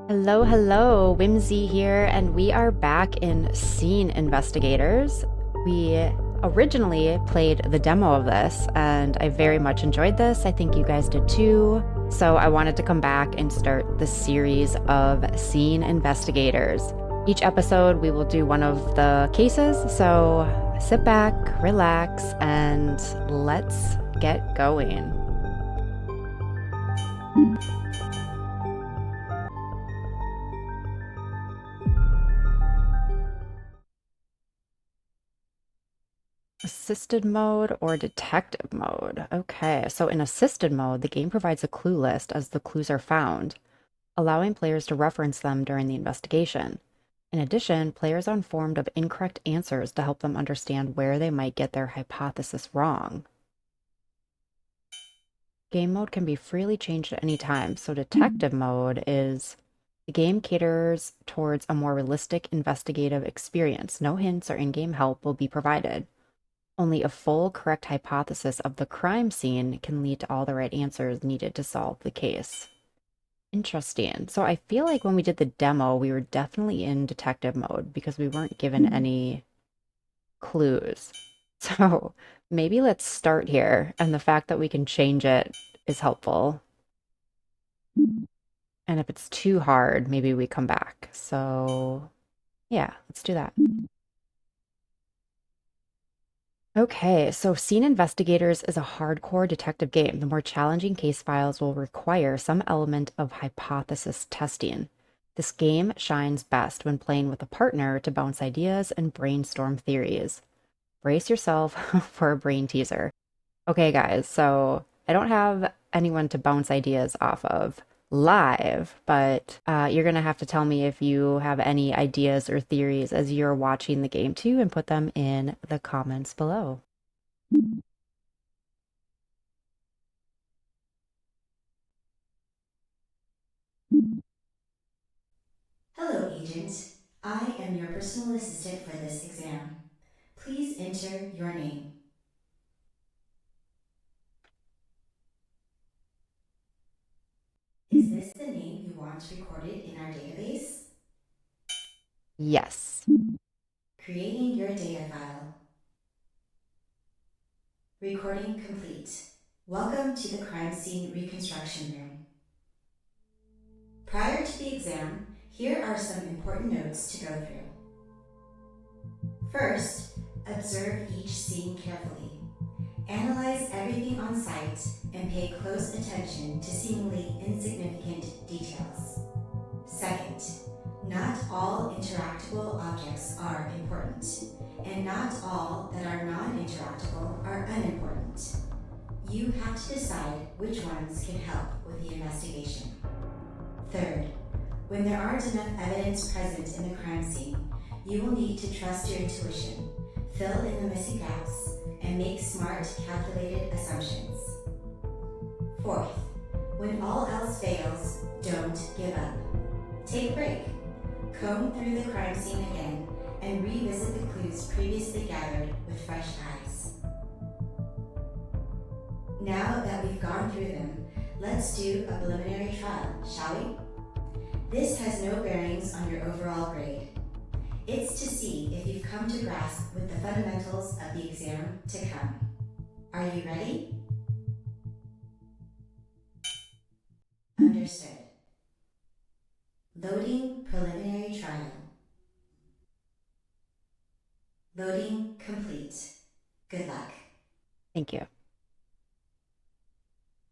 Hello, hello, Whimsy here, and we are back in Scene Investigators. We originally played the demo of this, and I very much enjoyed this. I think you guys did too. So I wanted to come back and start the series of Scene Investigators. Each episode, we will do one of the cases, so sit back, relax, and let's get going. Assisted mode or detective mode? Okay, so in assisted mode, the game provides a clue list as the clues are found, allowing players to reference them during the investigation. In addition, players are informed of incorrect answers to help them understand where they might get their hypothesis wrong. Game mode can be freely changed at any time, so detective mode is the game caters towards a more realistic investigative experience. No hints or in-game help will be provided. Only a full, correct hypothesis of the crime scene can lead to all the right answers needed to solve the case. Interesting. So I feel like when we did the demo, we were definitely in detective mode because we weren't given any clues. So maybe let's start here. And the fact that we can change it is helpful. And if it's too hard, maybe we come back. So yeah, let's do that. Okay, so Scene Investigators is a hardcore detective game. The more challenging case files will require some element of hypothesis testing. This game shines best when playing with a partner to bounce ideas and brainstorm theories. Brace yourself for a brain teaser. Okay, guys, so I don't have anyone to bounce ideas off of live, but you're going to have to tell me if you have any ideas or theories as you're watching the game too, and put them in the comments below. Hello, agent. I am your personal assistant for this exam. Please enter your name. Is this the name you want recorded in our database? Yes. Creating your data file. Recording complete. Welcome to the crime scene reconstruction room. Prior to the exam, here are some important notes to go through. First, observe each scene carefully. Analyze everything on site and pay close attention to seemingly insignificant details. Second, not all interactable objects are important, and not all that are non-interactable are unimportant. You have to decide which ones can help with the investigation. Third, when there aren't enough evidence present in the crime scene, you will need to trust your intuition, fill in the missing gaps, and make smart, calculated assumptions. Fourth, when all else fails, don't give up. Take a break. Comb through the crime scene again and revisit the clues previously gathered with fresh eyes. Now that we've gone through them, let's do a preliminary trial, shall we? This has no bearings on your overall grade. It's to see if you've come to grasp with the fundamentals of the exam to come. Are you ready? Understood. Loading preliminary trial. Loading complete. Good luck. Thank you.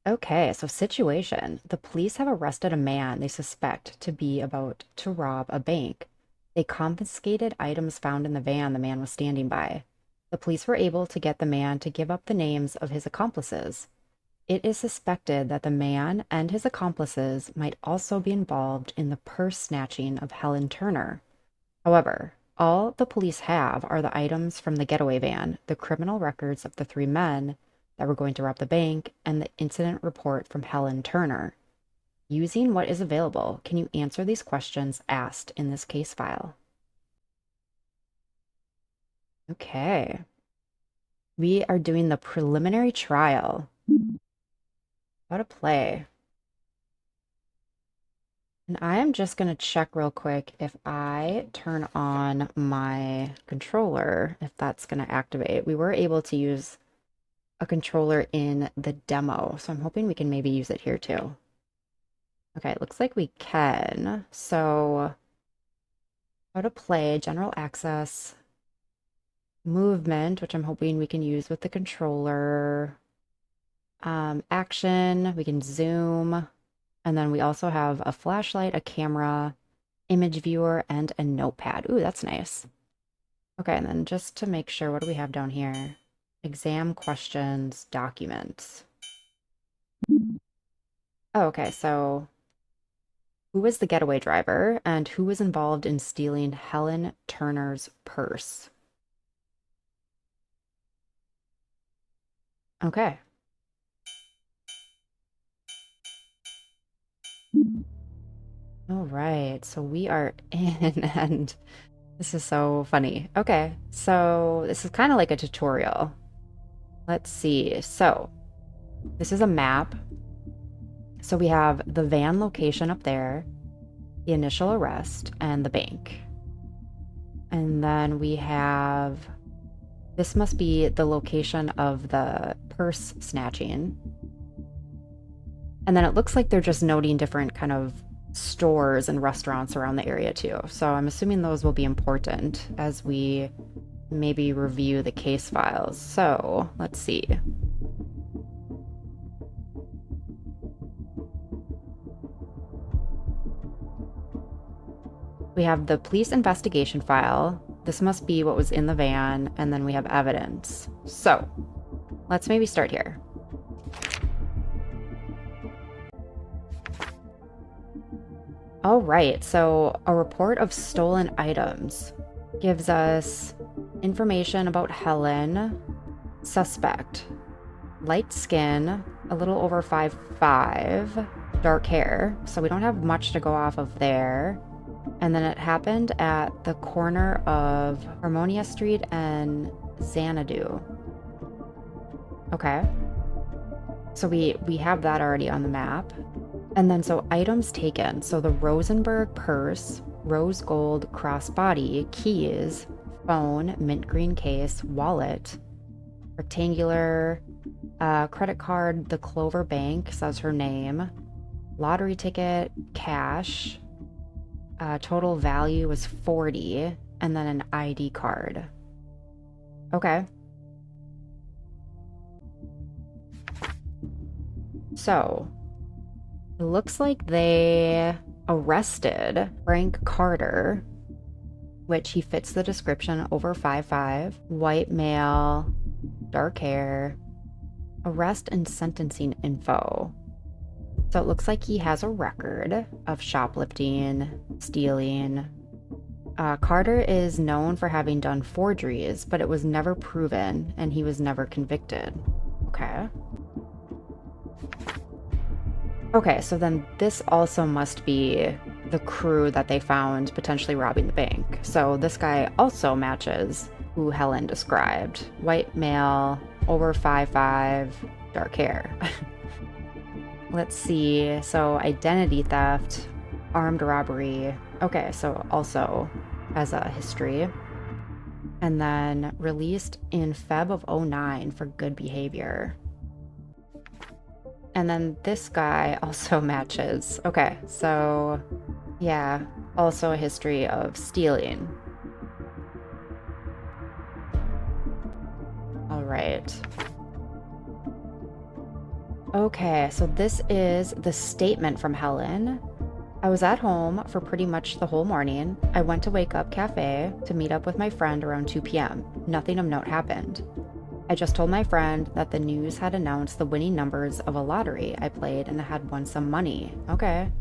Okay, so situation. The police have arrested a man they suspect to be about to rob a bank. They confiscated items found in the van the man was standing by. The police were able to get the man to give up the names of his accomplices. It is suspected that the man and his accomplices might also be involved in the purse snatching of Helen Turner. However, all the police have are the items from the getaway van, the criminal records of the three men that were going to rob the bank, and the incident report from Helen Turner. Using what is available, can you answer these questions asked in this case file? Okay. We are doing the preliminary trial. How to play. And I am just going to check real quick if I turn on my controller, if that's going to activate. We were able to use a controller in the demo, so I'm hoping we can maybe use it here too. Okay, it looks like we can. So, how to play, general access, movement, which I'm hoping we can use with the controller. Action, we can zoom. And then we also have a flashlight, a camera, image viewer, and a notepad. Ooh, that's nice. Okay, and then just to make sure, what do we have down here? Exam questions, documents. Oh, okay, so who was the getaway driver and who was involved in stealing Helen Turner's purse? Okay. All right, so we are in, and this is so funny. Okay, so this is kind of like a tutorial. Let's see. So this is a map. So we have the van location up there, the initial arrest, and the bank. And then we have, this must be the location of the purse snatching. And then it looks like they're just noting different kind of stores and restaurants around the area too. So I'm assuming those will be important as we maybe review the case files. So let's see. We have the police investigation file. This must be what was in the van, and then we have evidence. So let's maybe start here. All right, so a report of stolen items gives us information about Helen, suspect, light skin, a little over 5'5", dark hair, so we don't have much to go off of there. And then it happened at the corner of Harmonia Street and Xanadu. Okay. So we have that already on the map. And then so items taken. So the Rosenberg purse, rose gold crossbody, keys, phone, mint green case, wallet, rectangular credit card, the Clover Bank says her name, lottery ticket, cash, total value was 40, and then an ID card. Okay. So it looks like they arrested Frank Carter, which he fits the description, over 5'5", white male, dark hair, arrest and sentencing info. So it looks like he has a record of shoplifting, stealing. Carter is known for having done forgeries, but it was never proven and he was never convicted. Okay. Okay, so then this also must be the crew that they found potentially robbing the bank. So this guy also matches who Helen described. White male, over 5'5", dark hair. Let's see. So identity theft, armed robbery. Okay, so also has a history. And then released in Feb of 09 for good behavior. And then this guy also matches. Okay, so yeah, also a history of stealing. All right. Okay, so this is the statement from Helen. I was at home for pretty much the whole morning. I went to Wake Up Cafe to meet up with my friend around 2 p.m. Nothing of note happened. I just told my friend that the news had announced the winning numbers of a lottery I played and had won some money. Okay.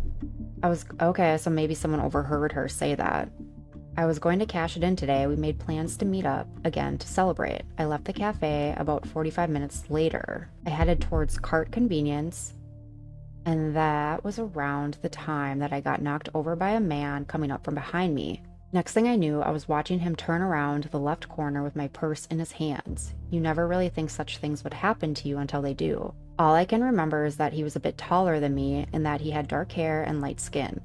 Okay, so maybe someone overheard her say that. I was going to cash it in today. We made plans to meet up again to celebrate. I left the cafe about 45 minutes later. I headed towards Cart Convenience, and that was around the time that I got knocked over by a man coming up from behind me. Next thing I knew, I was watching him turn around the left corner with my purse in his hands. You never really think such things would happen to you until they do. All I can remember is that he was a bit taller than me and that he had dark hair and light skin.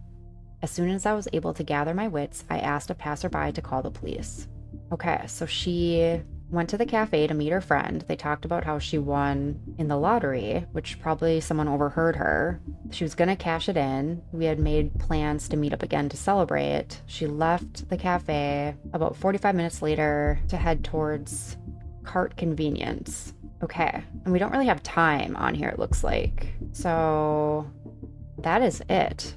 As soon as I was able to gather my wits, I asked a passerby to call the police. Okay, so she went to the cafe to meet her friend. They talked about how she won in the lottery, which probably someone overheard her. She was gonna cash it in. We had made plans to meet up again to celebrate. She left the cafe about 45 minutes later to head towards Cart Convenience. Okay, and we don't really have time on here, it looks like. So that is it.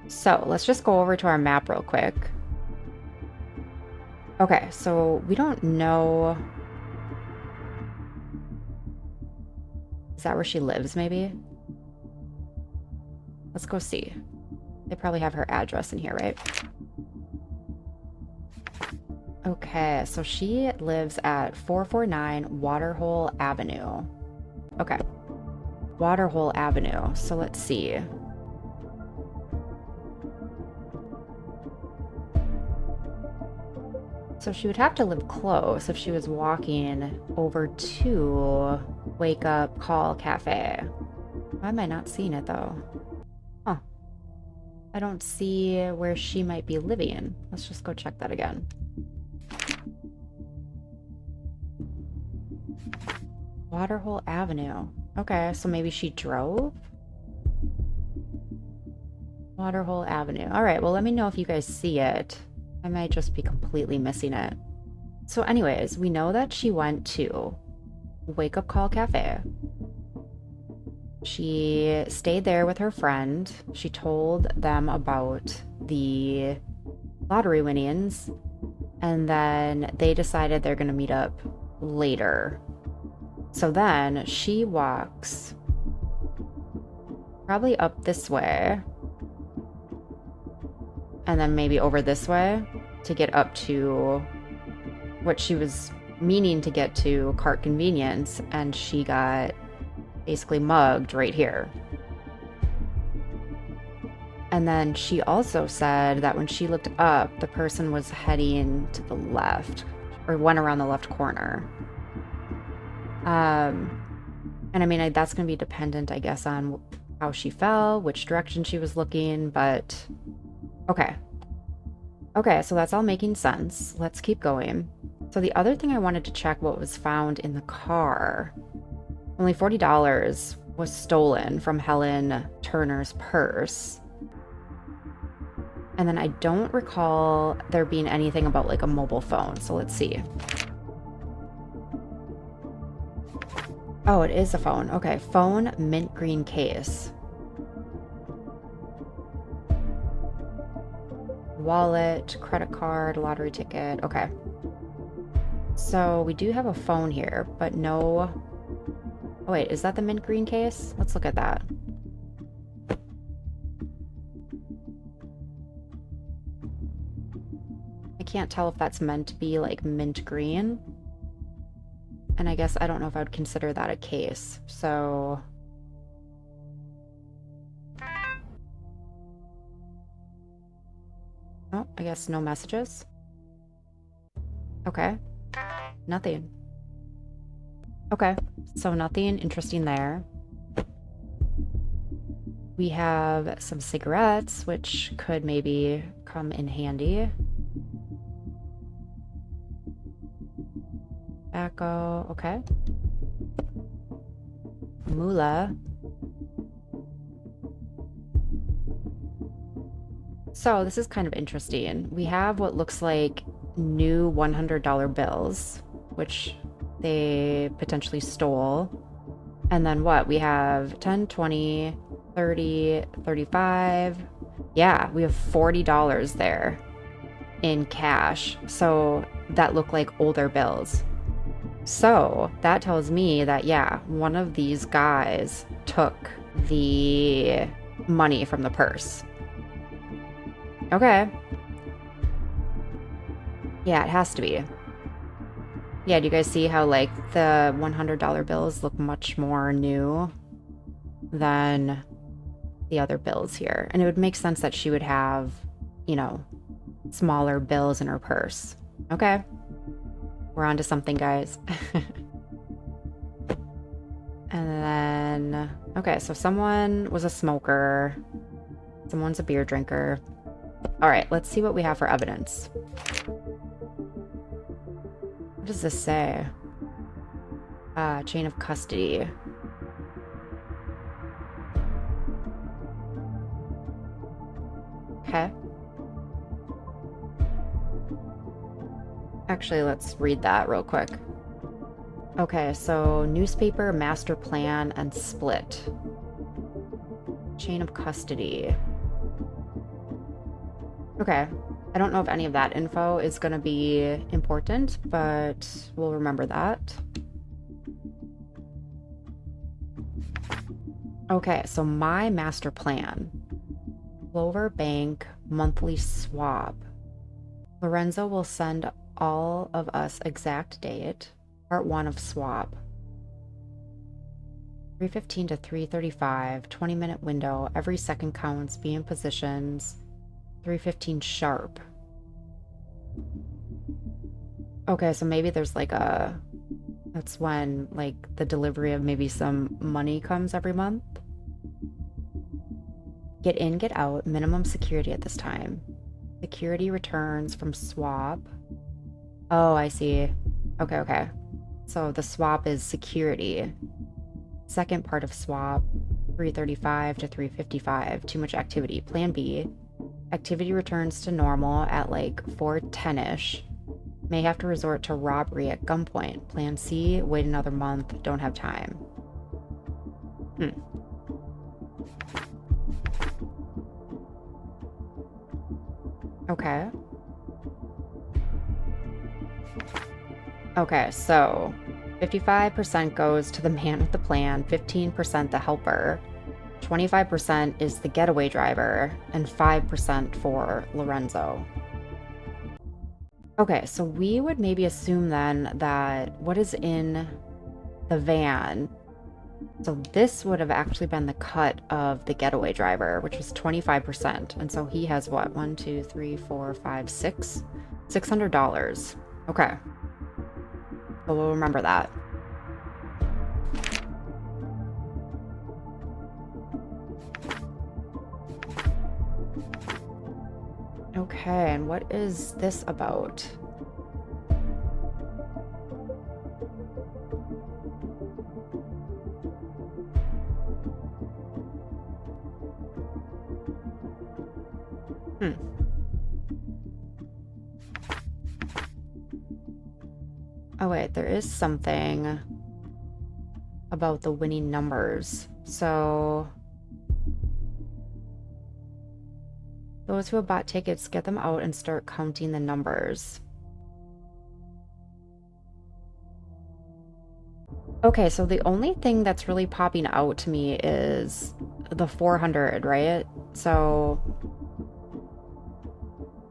So let's just go over to our map real quick. Okay, so we don't know. Is that where she lives, maybe? Let's go see. They probably have her address in here, right? Okay, so she lives at 449 Waterhole Avenue. Okay. Waterhole Avenue. So let's see. So she would have to live close if she was walking over to Wake Up Call Cafe. Why am I not seeing it though? Huh. I don't see where she might be living. Let's just go check that again. Waterhole Avenue. Okay, so maybe she drove? Waterhole Avenue. All right, well, let me know if you guys see it. I might just be completely missing it. So anyways, we know that she went to Wake Up Call Cafe. She stayed there with her friend. She told them about the lottery winnings, and then they decided they're going to meet up later. So then she walks probably up this way, and then maybe over this way to get up to what she was meaning to get to, Cart Convenience, and she got basically mugged right here. And then she also said that when she looked up, the person was heading to the left, or went around the left corner. And I mean, that's going to be dependent, I guess, on how she fell, which direction she was looking, but okay. Okay, so that's all making sense. Let's keep going. So the other thing I wanted to check what was found in the car. Only $40 was stolen from Helen Turner's purse. And then I don't recall there being anything about like a mobile phone. So let's see. Oh, it is a phone. Okay, phone, mint green case. Wallet, credit card, lottery ticket. Okay. So we do have a phone here, but no... Oh wait, is that the mint green case? Let's look at that. I can't tell if that's meant to be like mint green. And I guess I don't know if I would consider that a case. So... Oh, I guess no messages. Okay. Nothing. Okay, so nothing interesting there. We have some cigarettes, which could maybe come in handy. Tobacco, okay. Moolah. So this is kind of interesting. We have what looks like new $100 bills, which they potentially stole. And then what? We have 10, 20, 30, 35. Yeah, we have $40 there in cash. So that look like older bills. So that tells me that, yeah, one of these guys took the money from the purse. Okay. Yeah, it has to be. Yeah, do you guys see how, like, the $100 bills look much more new than the other bills here? And it would make sense that she would have, you know, smaller bills in her purse. Okay. We're on to something, guys. And then, okay, so someone was a smoker. Someone's a beer drinker. All right, let's see what we have for evidence. What does this say? Chain of custody. Okay. Actually, let's read that real quick. Okay, so newspaper, master plan, and split. Chain of custody. Okay. I don't know if any of that info is going to be important, but we'll remember that. Okay, so my master plan. Clover Bank monthly swap. Lorenzo will send all of us exact date. Part 1 of swap. 3:15 to 3:35, 20-minute window. Every second counts. Be in positions. 3:15 sharp. Okay, so maybe there's like a... That's when, like, the delivery of maybe some money comes every month. Get in, get out. Minimum security at this time. Security returns from swap. Oh, I see. Okay, okay. So the swap is security. Second part of swap, 3:35 to 3:55. Too much activity. Plan B. Activity returns to normal at like 4:10-ish. May have to resort to robbery at gunpoint. Plan C. Wait another month. Don't have time. Okay. Okay, so 55% goes to the man with the plan, 15% the helper, 25% is the getaway driver, and 5% for Lorenzo. Okay, so we would maybe assume then that what is in the van, so this would have actually been the cut of the getaway driver, which was 25%. And so he has what? 1, 2, 3, 4, 5, 6? $600. Okay. So we'll remember that. Okay, and what is this about? Oh wait, there is something about the winning numbers. So those who have bought tickets, get them out and start counting the numbers. Okay, so the only thing that's really popping out to me is the 400, right? So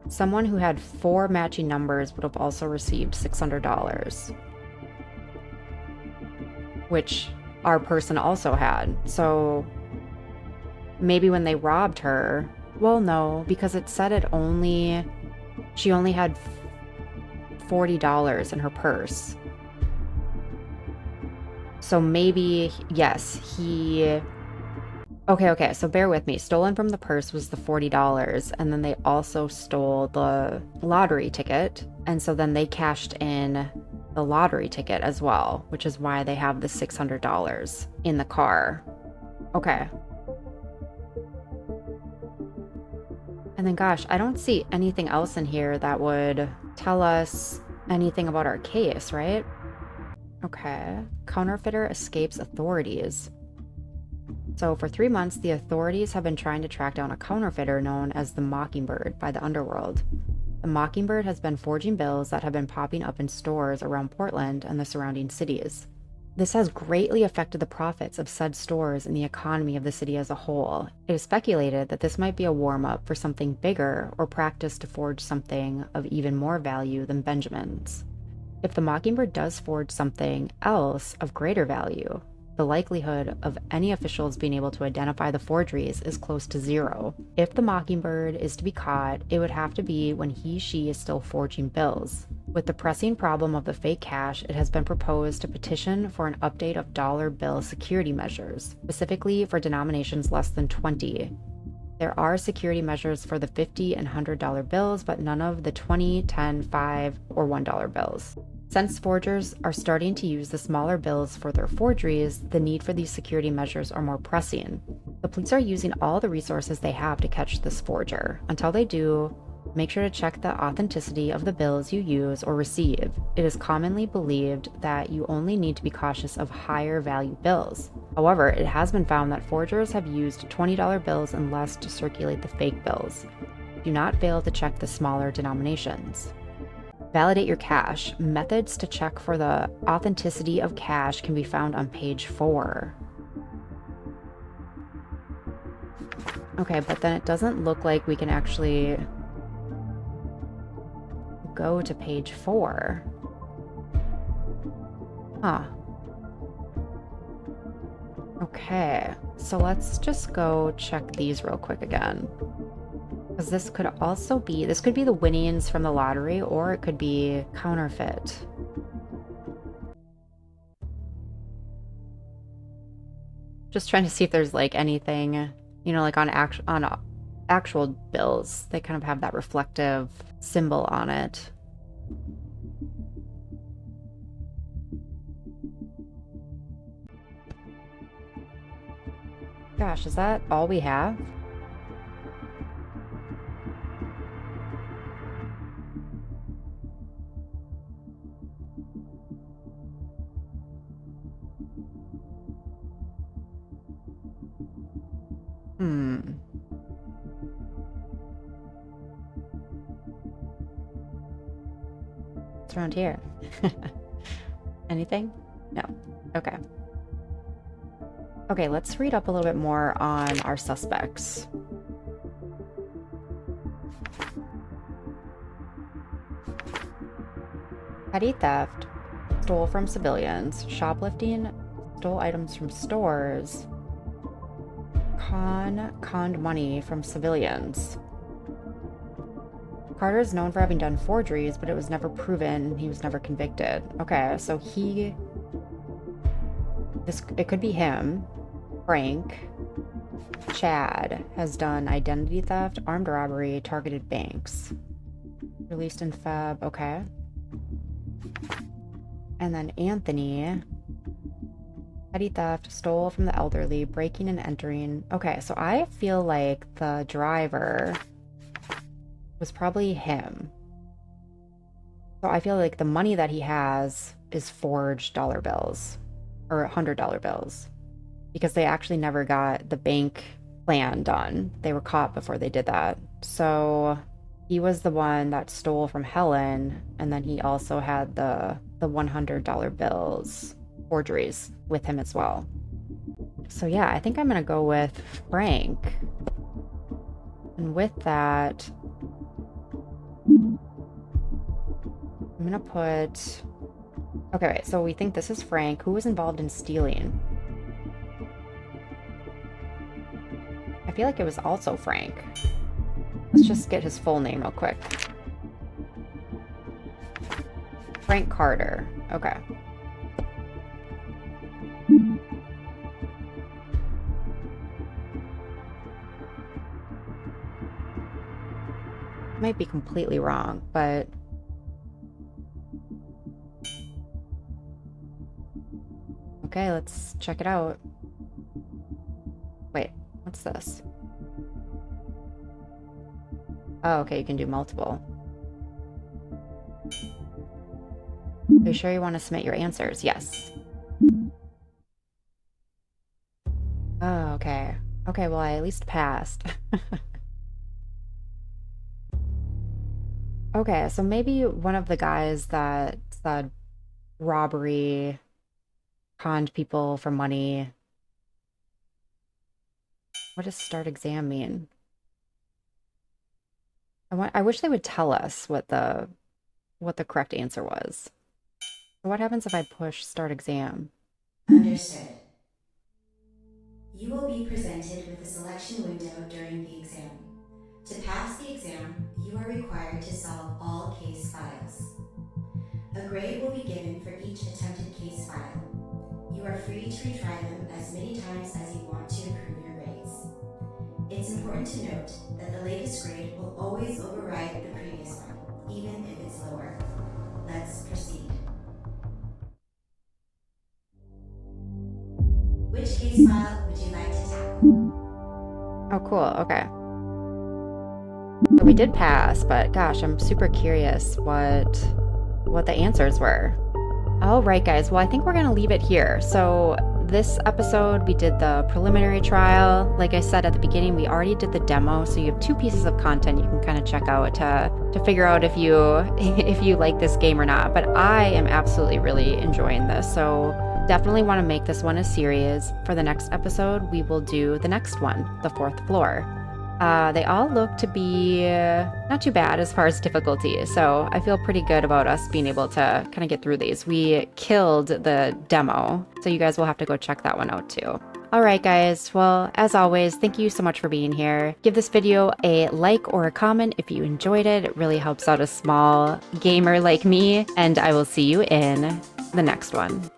someone who had 4 matching numbers would have also received $600, which our person also had. So maybe when they robbed her, well, no, because it said she only had $40 in her purse. So maybe, yes, Okay, so bear with me. Stolen from the purse was the $40, and then they also stole the lottery ticket, and so then they cashed in the lottery ticket as well, which is why they have the $600 in the car. Okay. And then, gosh, I don't see anything else in here that would tell us anything about our case, right? Okay. Counterfeiter escapes authorities. So for 3 months, the authorities have been trying to track down a counterfeiter known as the Mockingbird by the underworld. The Mockingbird has been forging bills that have been popping up in stores around Portland and the surrounding cities. This has greatly affected the profits of said stores and the economy of the city as a whole. It is speculated that this might be a warm-up for something bigger or practice to forge something of even more value than Benjamin's. If the Mockingbird does forge something else of greater value, the likelihood of any officials being able to identify the forgeries is close to zero. If the Mockingbird is to be caught, it would have to be when she is still forging bills. With the pressing problem of the fake cash, it has been proposed to petition for an update of dollar bill security measures, specifically for denominations less than 20. There are security measures for the $50 and $100 bills, but none of the 20, 10, 5, or $1 bills. Since forgers are starting to use the smaller bills for their forgeries, the need for these security measures are more pressing. The police are using all the resources they have to catch this forger. Until they do, make sure to check the authenticity of the bills you use or receive. It is commonly believed that you only need to be cautious of higher value bills. However, it has been found that forgers have used $20 bills and less to circulate the fake bills. Do not fail to check the smaller denominations. Validate your cash. Methods to check for the authenticity of cash can be found on page 4. Okay, but then it doesn't look like we can actually go to page 4. Huh. Okay, so let's just go check these real quick again. Because this could be the winnings from the lottery, or it could be counterfeit. Just trying to see if there's like anything, like on actual bills. They kind of have that reflective symbol on it. Gosh, is that all we have? It's around here. Anything? No. Okay. Okay, let's read up a little bit more on our suspects. Petty theft, stole from civilians, shoplifting, stole items from stores, conned money from civilians. Carter is known for having done forgeries, but it was never proven. He was never convicted. Okay, so it could be him. Frank. Chad has done identity theft, armed robbery, targeted banks. Released in Feb. Okay. And then Anthony. Petty theft, stole from the elderly, breaking and entering. Okay, so I feel like the driver was probably him. So I feel like the money that he has is forged dollar bills or $100 bills because they actually never got the bank plan done. They were caught before they did that. So he was the one that stole from Helen, and then he also had the $100 bills forgeries with him as well. So yeah, I think I'm gonna go with Frank. And with that, I'm gonna put... Okay, wait, so we think this is Frank. Who was involved in stealing? I feel like it was also Frank. Let's just get his full name real quick. Frank Carter. Okay. Might be completely wrong, but... Okay, let's check it out. Wait, what's this? Oh, okay, you can do multiple. Are you sure you want to submit your answers? Yes. Oh, okay. Okay, well, I at least passed. Okay, so maybe one of the guys that said robbery, conned people for money. What does start exam mean? I wish they would tell us what the correct answer was. So what happens if I push start exam? Understood. You will be presented with a selection window during the exam. To pass the exam, you are required to solve all case files. A grade will be given for each attempted case file. You are free to retry them as many times as you want to improve your grades. It's important to note that the latest grade will always override the previous one, even if it's lower. Let's proceed. Which case file would you like to tackle? Oh, cool. Okay. So we did pass, but gosh, I'm super curious what the answers were. All right, guys. Well, I think we're going to leave it here. So this episode, we did the preliminary trial. Like I said at the beginning, we already did the demo. So you have 2 pieces of content you can kind of check out to figure out if you if you like this game or not. But I am absolutely really enjoying this. So definitely want to make this one a series. For the next episode, we will do the next one, the 4th floor. They all look to be not too bad as far as difficulty, so I feel pretty good about us being able to kind of get through these. We killed the demo, so you guys will have to go check that one out too. All right, guys. Well, as always, thank you so much for being here. Give this video a like or a comment if you enjoyed it. It really helps out a small gamer like me, and I will see you in the next one.